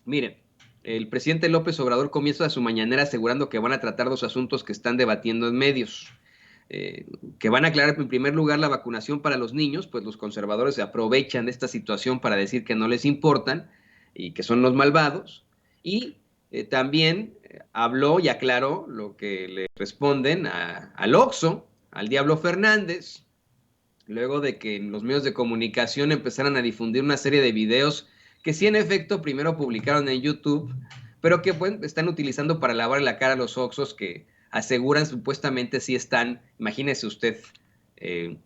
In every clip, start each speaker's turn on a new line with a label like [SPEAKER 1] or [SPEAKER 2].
[SPEAKER 1] Miren, el presidente López Obrador comienza su mañanera asegurando que van a tratar dos asuntos que están debatiendo en medios. Que van a aclarar en primer lugar la vacunación para los niños, pues los conservadores se aprovechan de esta situación para decir que no les importan y que son los malvados. Y también habló y aclaró lo que le responden al Oxxo, al Diablo Fernández, luego de que en los medios de comunicación empezaran a difundir una serie de videos que sí en efecto primero publicaron en YouTube, pero que pues, están utilizando para lavar la cara a los Oxxos que aseguran supuestamente sí están, imagínese usted, eh,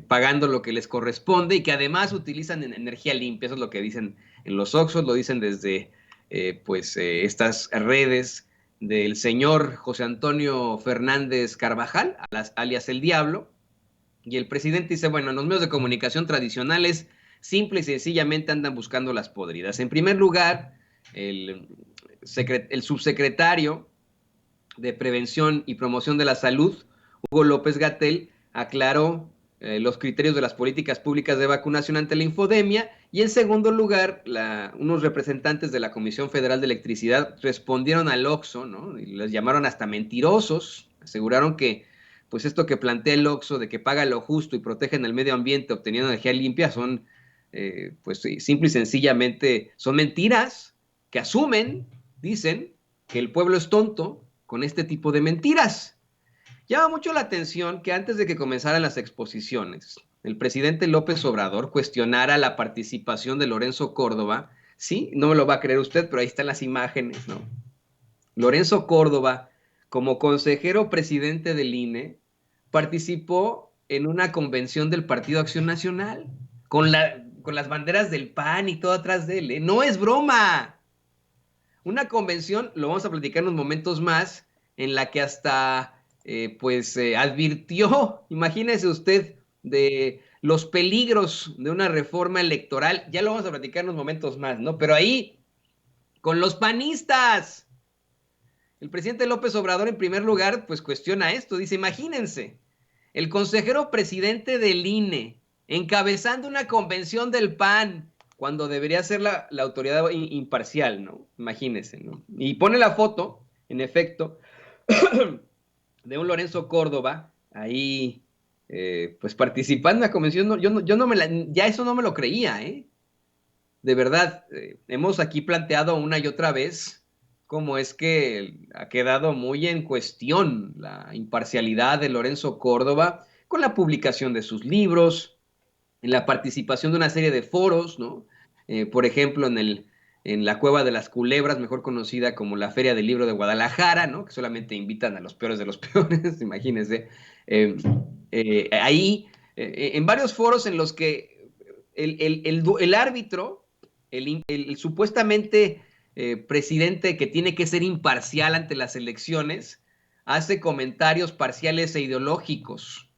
[SPEAKER 1] pagando lo que les corresponde y que además utilizan energía limpia, eso es lo que dicen en los Oxxos, lo dicen desde estas redes del señor José Antonio Fernández Carvajal, alias El Diablo, y el presidente dice, bueno, en los medios de comunicación tradicionales, simple y sencillamente andan buscando las podridas. En primer lugar, el, el subsecretario de Prevención y Promoción de la Salud, Hugo López Gatell, aclaró los criterios de las políticas públicas de vacunación ante la infodemia. Y en segundo lugar, unos representantes de la Comisión Federal de Electricidad respondieron al Oxxo, ¿no? Y les llamaron hasta mentirosos, aseguraron que pues esto que plantea el Oxxo de que paga lo justo y protegen el medio ambiente obteniendo energía limpia son, pues simple y sencillamente, son mentiras que asumen, dicen, que el pueblo es tonto con este tipo de mentiras. Llama mucho la atención que antes de que comenzaran las exposiciones, el presidente López Obrador cuestionara la participación de Lorenzo Córdoba. Sí, no me lo va a creer usted, pero ahí están las imágenes, ¿no? Lorenzo Córdoba, como consejero presidente del INE, participó en una convención del Partido Acción Nacional con las banderas del PAN y todo atrás de él, ¿eh? No es broma. Una convención, lo vamos a platicar en unos momentos más, en la que hasta advirtió, imagínese usted, de los peligros de una reforma electoral. Ya lo vamos a platicar en unos momentos más, ¿no? Pero ahí, con los panistas. El presidente López Obrador, en primer lugar, pues cuestiona esto. Dice, imagínense, el consejero presidente del INE encabezando una convención del PAN cuando debería ser la autoridad imparcial, ¿no? Imagínense, ¿no? Y pone la foto, en efecto, de un Lorenzo Córdoba ahí, pues participando en la convención. No, yo no me la, ya eso no me lo creía, ¿eh? De verdad, hemos aquí planteado una y otra vez cómo es que ha quedado muy en cuestión la imparcialidad de Lorenzo Córdoba con la publicación de sus libros, en la participación de una serie de foros, ¿no? Por ejemplo, en la Cueva de las Culebras, mejor conocida como la Feria del Libro de Guadalajara, ¿no? Que solamente invitan a los peores de los peores, imagínense. Eh, ahí, en varios foros en los que el árbitro, el supuestamente presidente que tiene que ser imparcial ante las elecciones, hace comentarios parciales e ideológicos.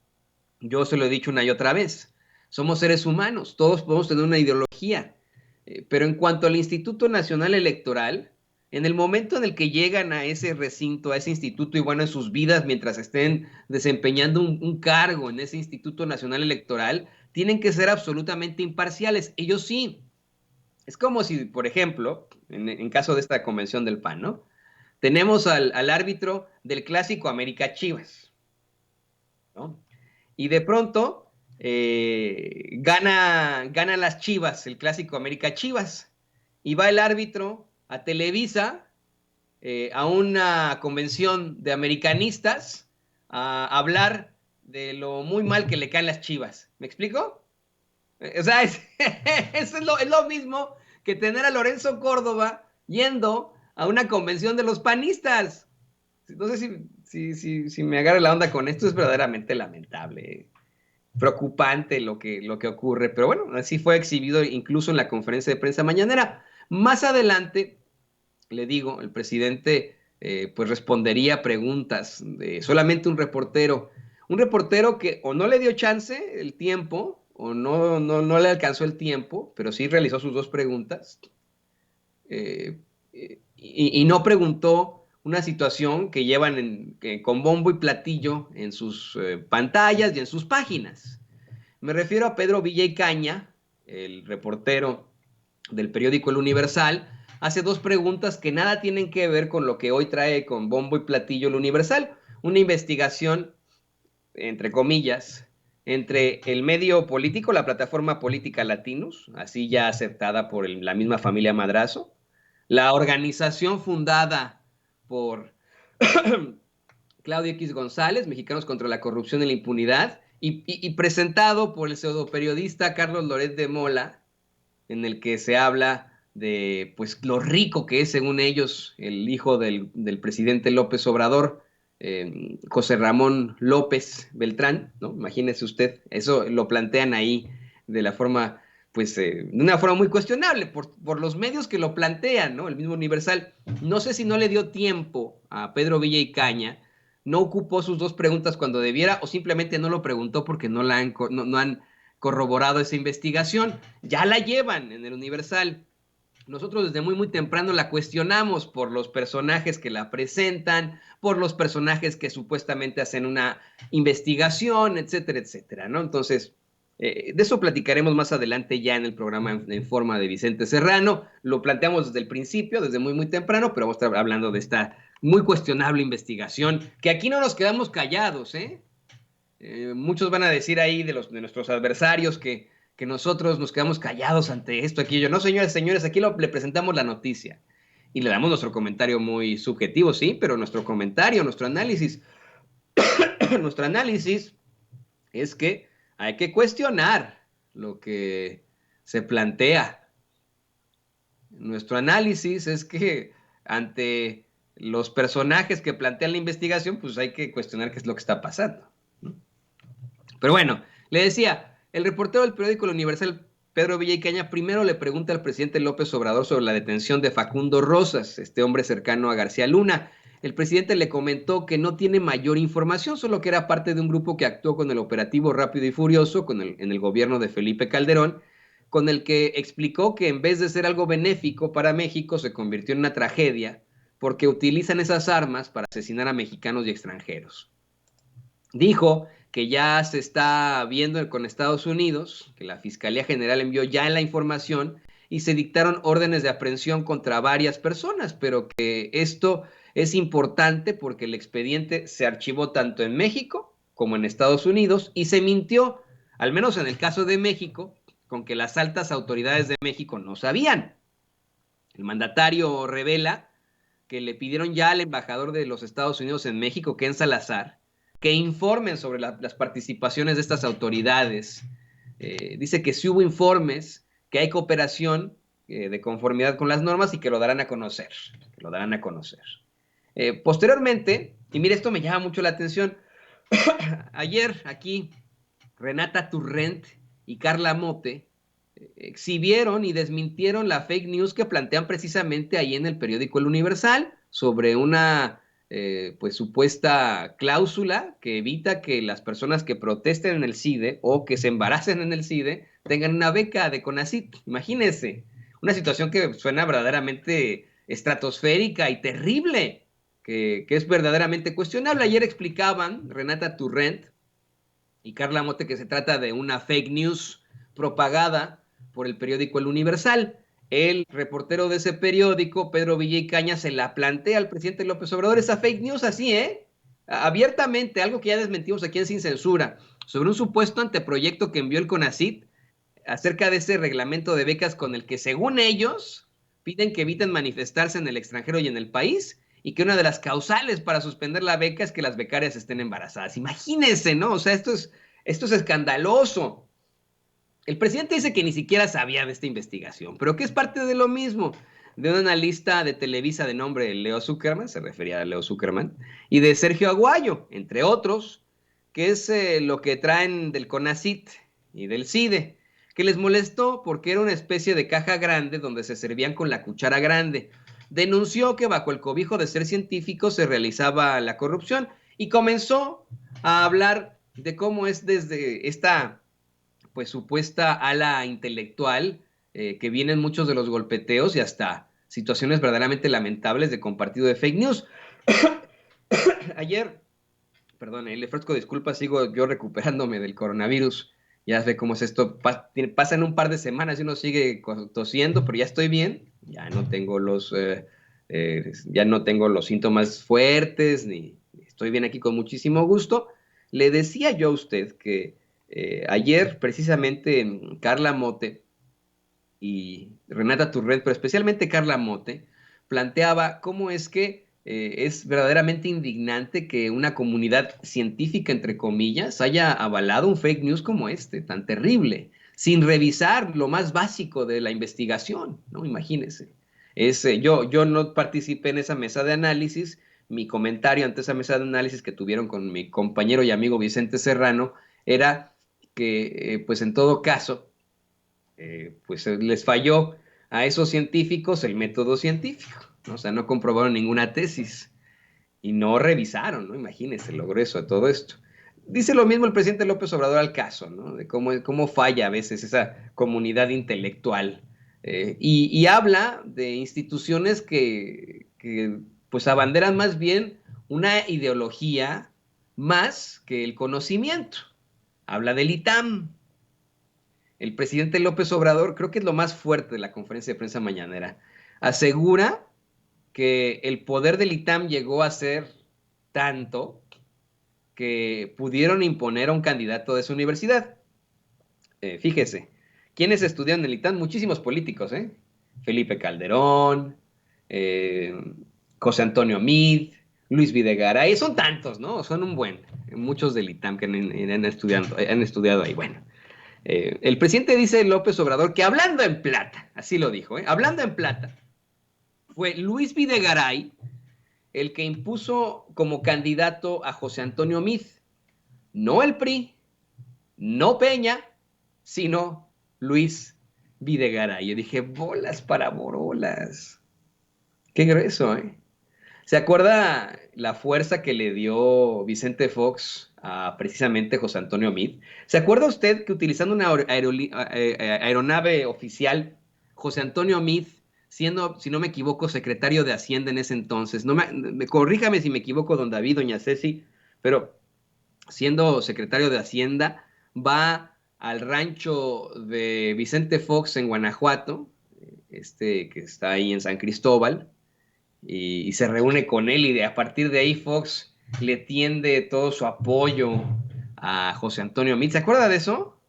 [SPEAKER 1] Yo se lo he dicho una y otra vez. Somos seres humanos, todos podemos tener una ideología. Pero en cuanto al Instituto Nacional Electoral, en el momento en el que llegan a ese recinto, a ese instituto, y bueno, en sus vidas, mientras estén desempeñando un cargo en ese Instituto Nacional Electoral, tienen que ser absolutamente imparciales. Ellos sí. Es como si, por ejemplo, en caso de esta convención del PAN, ¿no? Tenemos al árbitro del clásico América Chivas, ¿no? Y de pronto gana las Chivas, el clásico América Chivas, y va el árbitro a Televisa, a una convención de americanistas, a hablar de lo muy mal que le caen las Chivas. ¿Me explico? O sea, eso es lo mismo que tener a Lorenzo Córdoba yendo a una convención de los panistas. No sé si me agarra la onda con esto, es verdaderamente lamentable, preocupante lo que ocurre, pero bueno, así fue exhibido incluso en la conferencia de prensa mañanera. Más adelante, le digo, el presidente pues respondería preguntas de solamente un reportero que o no le dio chance el tiempo, o no le alcanzó el tiempo, pero sí realizó sus dos preguntas, y no preguntó una situación que llevan con bombo y platillo en sus pantallas y en sus páginas. Me refiero a Pedro Villa y Caña, el reportero del periódico El Universal, hace dos preguntas que nada tienen que ver con lo que hoy trae con bombo y platillo el Universal. Una investigación, entre comillas, entre el medio político, la plataforma política Latinos, así ya aceptada por la misma familia Madrazo, la organización fundada por Claudio X González, Mexicanos contra la Corrupción y la Impunidad, y presentado por el pseudoperiodista Carlos Loret de Mola, en el que se habla de pues lo rico que es, según ellos, el hijo del presidente López Obrador, José Ramón López Beltrán, ¿no? Imagínese usted, eso lo plantean ahí de la forma, pues, de una forma muy cuestionable por los medios que lo plantean, ¿no? El mismo Universal. No sé si no le dio tiempo a Pedro Villa y Caña, no ocupó sus dos preguntas cuando debiera o simplemente no lo preguntó porque no han corroborado esa investigación. Ya la llevan en el Universal. Nosotros desde muy temprano la cuestionamos por los personajes que la presentan, por los personajes que supuestamente hacen una investigación, etcétera, etcétera, ¿no? Entonces, de eso platicaremos más adelante ya en el programa en forma de Vicente Serrano. Lo planteamos desde el principio, desde muy temprano, pero vamos a estar hablando de esta muy cuestionable investigación, que aquí no nos quedamos callados, ¿eh? Muchos van a decir ahí de nuestros adversarios que nosotros nos quedamos callados ante esto, aquello. No, señores, señores, aquí le presentamos la noticia y le damos nuestro comentario muy subjetivo, sí, pero nuestro comentario, nuestro análisis, nuestro análisis es que hay que cuestionar lo que se plantea. Nuestro análisis es que ante los personajes que plantean la investigación, pues hay que cuestionar qué es lo que está pasando. Pero bueno, le decía, el reportero del periódico El Universal, Pedro Villaicaña, primero le pregunta al presidente López Obrador sobre la detención de Facundo Rosas, este hombre cercano a García Luna. El presidente le comentó que no tiene mayor información, solo que era parte de un grupo que actuó con el operativo Rápido y Furioso en el gobierno de Felipe Calderón, con el que explicó que en vez de ser algo benéfico para México, se convirtió en una tragedia porque utilizan esas armas para asesinar a mexicanos y extranjeros. Dijo que ya se está viendo con Estados Unidos, que la Fiscalía General envió ya la información y se dictaron órdenes de aprehensión contra varias personas, pero que esto es importante porque el expediente se archivó tanto en México como en Estados Unidos y se mintió, al menos en el caso de México, con que las altas autoridades de México no sabían. El mandatario revela que le pidieron ya al embajador de los Estados Unidos en México, Ken Salazar, que informen sobre las participaciones de estas autoridades. Dice que sí hubo informes, que hay cooperación de conformidad con las normas y que lo darán a conocer. Que lo darán a conocer. Posteriormente, y mire, esto me llama mucho la atención, ayer aquí Renata Turrent y Carla Mote exhibieron y desmintieron la fake news que plantean precisamente ahí en el periódico El Universal sobre una pues supuesta cláusula que evita que las personas que protesten en el CIDE o que se embaracen en el CIDE tengan una beca de CONACYT. Imagínense, una situación que suena verdaderamente estratosférica y terrible, que es verdaderamente cuestionable. Ayer explicaban Renata Turrent y Carla Mote que se trata de una fake news propagada por el periódico El Universal. El reportero de ese periódico, Pedro Villaicaña, se la plantea al presidente López Obrador, esa fake news así, abiertamente, algo que ya desmentimos aquí en Sin Censura, sobre un supuesto anteproyecto que envió el CONACYT acerca de ese reglamento de becas con el que, según ellos, piden que eviten manifestarse en el extranjero y en el país, y que una de las causales para suspender la beca es que las becarias estén embarazadas. Imagínense, ¿no? O sea, esto es escandaloso. El presidente dice que ni siquiera sabía de esta investigación, pero que es parte de lo mismo, de un analista de Televisa de nombre Leo Zuckerman, se refería a Leo Zuckerman, y de Sergio Aguayo, entre otros, que es lo que traen del CONACYT y del CIDE, que les molestó porque era una especie de caja grande donde se servían con la cuchara grande. Denunció que bajo el cobijo de ser científico se realizaba la corrupción y comenzó a hablar de cómo es desde esta pues supuesta ala intelectual que vienen muchos de los golpeteos y hasta situaciones verdaderamente lamentables de compartido de fake news. Ayer, perdón, le ofrezco disculpas, sigo yo recuperándome del coronavirus. Ya ve cómo es esto, pasan un par de semanas y uno sigue tosiendo, pero ya estoy bien, ya no tengo los síntomas fuertes, ni estoy bien aquí con muchísimo gusto. Le decía yo a usted que ayer precisamente Carla Mote y Renata Turret, pero especialmente Carla Mote, planteaba cómo es que es verdaderamente indignante que una comunidad científica, entre comillas, haya avalado un fake news como este, tan terrible, sin revisar lo más básico de la investigación, ¿no? Imagínense. Yo no participé en esa mesa de análisis. Mi comentario ante esa mesa de análisis que tuvieron con mi compañero y amigo Vicente Serrano era que, pues en todo caso, pues les falló a esos científicos el método científico, ¿no? O sea, no comprobaron ninguna tesis y no revisaron, ¿no? Imagínense lo grueso de todo esto. Dice lo mismo el presidente López Obrador al caso, ¿no? De cómo falla a veces esa comunidad intelectual. Y habla de instituciones que, pues, abanderan más bien una ideología más que el conocimiento. Habla del ITAM, el presidente López Obrador, creo que es lo más fuerte de la conferencia de prensa mañanera, asegura que el poder del ITAM llegó a ser tanto que pudieron imponer a un candidato de su universidad. Fíjese, ¿quiénes estudiaron en el ITAM? Muchísimos políticos, ¿eh? Felipe Calderón, eh, José Antonio Meade, Luis Videgaray, son tantos, ¿no? Son un buen, muchos del ITAM que han estudiado ahí. Bueno, el presidente dice López Obrador que hablando en plata, así lo dijo, hablando en plata, fue Luis Videgaray el que impuso como candidato a José Antonio Meade, no el PRI, no Peña, sino Luis Videgaray. Yo dije, bolas para borolas. Qué grueso, ¿eh? ¿Se acuerda la fuerza que le dio Vicente Fox a precisamente José Antonio Meade? ¿Se acuerda usted que utilizando una aeronave oficial, José Antonio Meade, siendo, si no me equivoco, secretario de Hacienda en ese entonces, corríjame si me equivoco, don David, doña Ceci, pero siendo secretario de Hacienda, va al rancho de Vicente Fox en Guanajuato, que está ahí en San Cristóbal, y se reúne con él y a partir de ahí Fox le tiende todo su apoyo a José Antonio Meade. ¿Se acuerda de eso?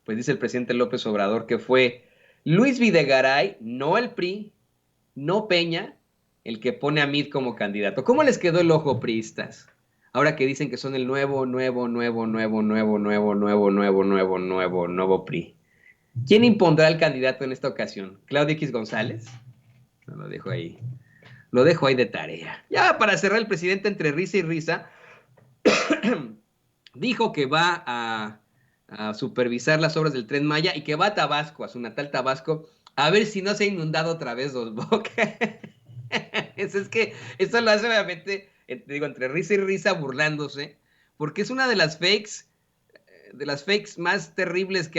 [SPEAKER 1] Pues dice el presidente López Obrador que fue Luis Videgaray, no el PRI, no Peña, el que pone a Meade como candidato. ¿Cómo les quedó el ojo, priistas? Ahora que dicen que son el nuevo PRI. ¿Quién impondrá el candidato en esta ocasión? ¿Claudio X González? No, lo dejo ahí. Lo dejo ahí de tarea. Ya para cerrar, el presidente entre risa y risa dijo que va a supervisar las obras del Tren Maya y que va a Tabasco, a su natal Tabasco, a ver si no se ha inundado otra vez Dos Bocas. Es que eso lo hace obviamente, digo, entre risa y risa burlándose, porque es una de las fakes más terribles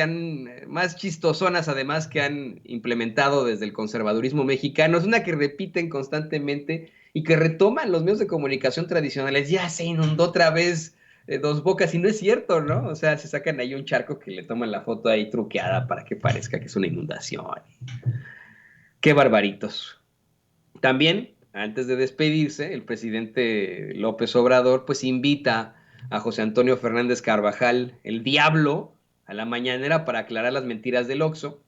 [SPEAKER 1] más chistosonas además que han implementado desde el conservadurismo mexicano. Es una que repiten constantemente y que retoman los medios de comunicación tradicionales. Ya se inundó otra vez Dos Bocas y no es cierto, ¿no? O sea, se sacan ahí un charco que le toman la foto ahí truqueada para que parezca que es una inundación. Qué barbaritos. También, antes de despedirse, el presidente López Obrador pues invita a José Antonio Fernández Carvajal, el diablo, a la mañanera para aclarar las mentiras del Oxxo.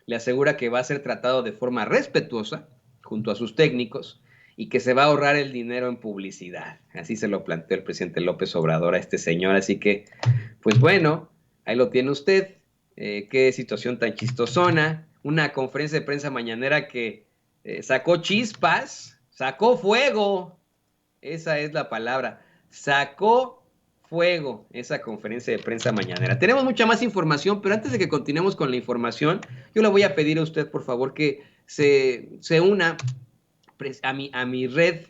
[SPEAKER 1] Le asegura que va a ser tratado de forma respetuosa junto a sus técnicos y que se va a ahorrar el dinero en publicidad. Así se lo planteó el presidente López Obrador a este señor. Así que, pues bueno, ahí lo tiene usted. Qué situación tan chistosona. Una conferencia de prensa mañanera que sacó chispas, sacó fuego, esa es la palabra, sacó fuego esa conferencia de prensa mañanera. Tenemos mucha más información, pero antes de que continuemos con la información, yo le voy a pedir a usted, por favor, que se una a mi red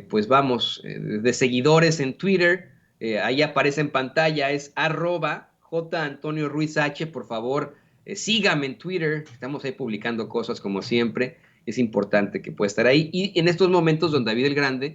[SPEAKER 1] pues vamos, de seguidores en Twitter. Ahí aparece en pantalla, es @J. Antonio Ruiz H. Por favor, sígame en Twitter, estamos ahí publicando cosas como siempre. Es importante que pueda estar ahí. Y en estos momentos, don David el Grande